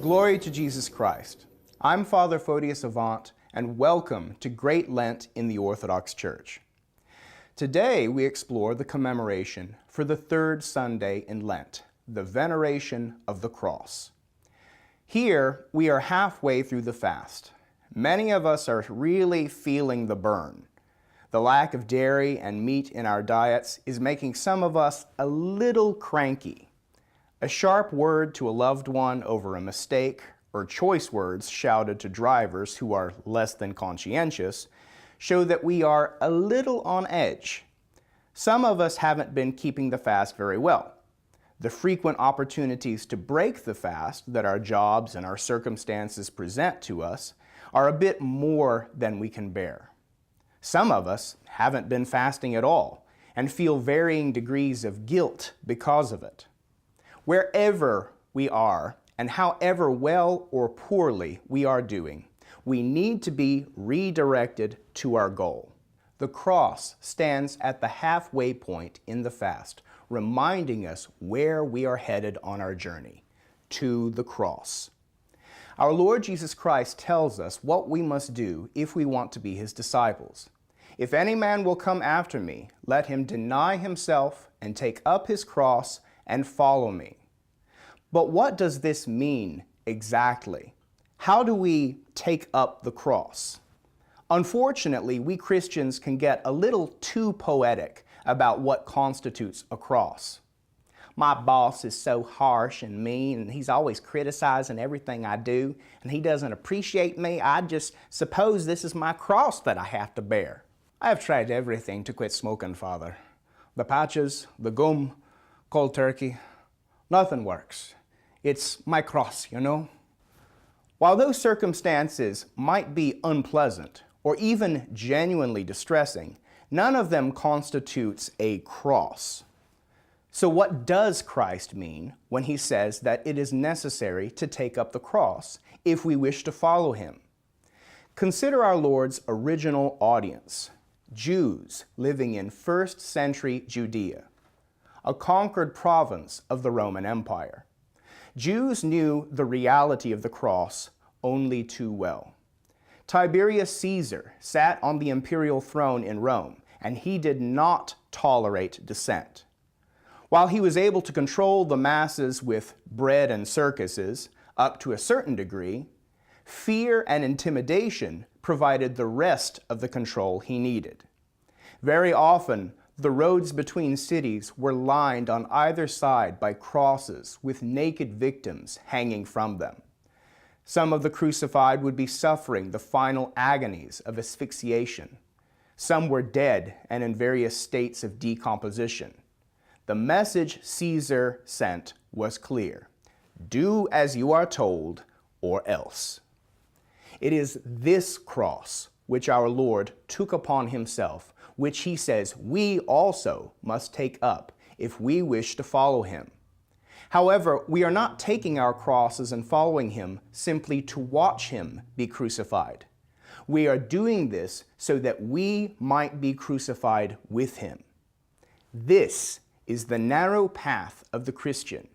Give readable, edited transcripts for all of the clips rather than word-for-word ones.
Glory to Jesus Christ. I'm Father Photius Avant, and welcome to Great Lent in the Orthodox Church. Today we explore the commemoration for the third Sunday in Lent, the veneration of the cross. Here we are halfway through the fast. Many of us are really feeling the burn. The lack of dairy and meat in our diets is making some of us a little cranky. A sharp word to a loved one over a mistake, or choice words shouted to drivers who are less than conscientious, show that we are a little on edge. Some of us haven't been keeping the fast very well. The frequent opportunities to break the fast that our jobs and our circumstances present to us are a bit more than we can bear. Some of us haven't been fasting at all and feel varying degrees of guilt because of it. Wherever we are, and however well or poorly we are doing, we need to be redirected to our goal. The cross stands at the halfway point in the fast, reminding us where we are headed on our journey, to the cross. Our Lord Jesus Christ tells us what we must do if we want to be His disciples. If any man will come after me, let him deny himself and take up his cross and follow me. But what does this mean exactly? How do we take up the cross? Unfortunately, we Christians can get a little too poetic about what constitutes a cross. My boss is so harsh and mean, and he's always criticizing everything I do, and he doesn't appreciate me. I just suppose this is my cross that I have to bear. I have tried everything to quit smoking, Father. The patches, the gum, cold turkey, nothing works. It's my cross, you know? While those circumstances might be unpleasant or even genuinely distressing, none of them constitutes a cross. So what does Christ mean when He says that it is necessary to take up the cross if we wish to follow Him? Consider our Lord's original audience, Jews living in first century Judea, a conquered province of the Roman Empire. Jews knew the reality of the cross only too well. Tiberius Caesar sat on the imperial throne in Rome, and he did not tolerate dissent. While he was able to control the masses with bread and circuses, up to a certain degree, fear and intimidation provided the rest of the control he needed. Very often, the roads between cities were lined on either side by crosses with naked victims hanging from them. Some of the crucified would be suffering the final agonies of asphyxiation. Some were dead and in various states of decomposition. The message Caesar sent was clear: do as you are told, or else. It is this cross which our Lord took upon Himself, which He says we also must take up if we wish to follow Him. However, we are not taking our crosses and following Him simply to watch Him be crucified. We are doing this so that we might be crucified with Him. This is the narrow path of the Christian.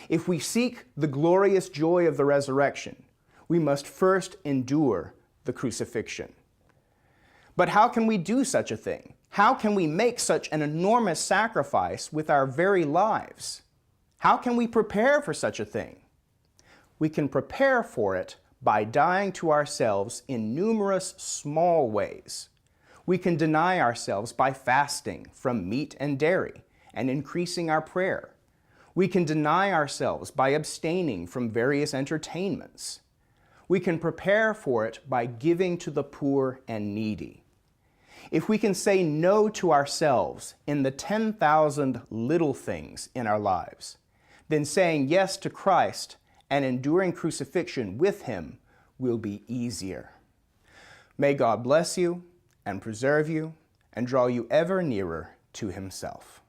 If we seek the glorious joy of the resurrection, we must first endure the crucifixion. But how can we do such a thing? How can we make such an enormous sacrifice with our very lives? How can we prepare for such a thing? We can prepare for it by dying to ourselves in numerous small ways. We can deny ourselves by fasting from meat and dairy and increasing our prayer. We can deny ourselves by abstaining from various entertainments. We can prepare for it by giving to the poor and needy. If we can say no to ourselves in the 10,000 little things in our lives, then saying yes to Christ and enduring crucifixion with Him will be easier. May God bless you and preserve you and draw you ever nearer to Himself.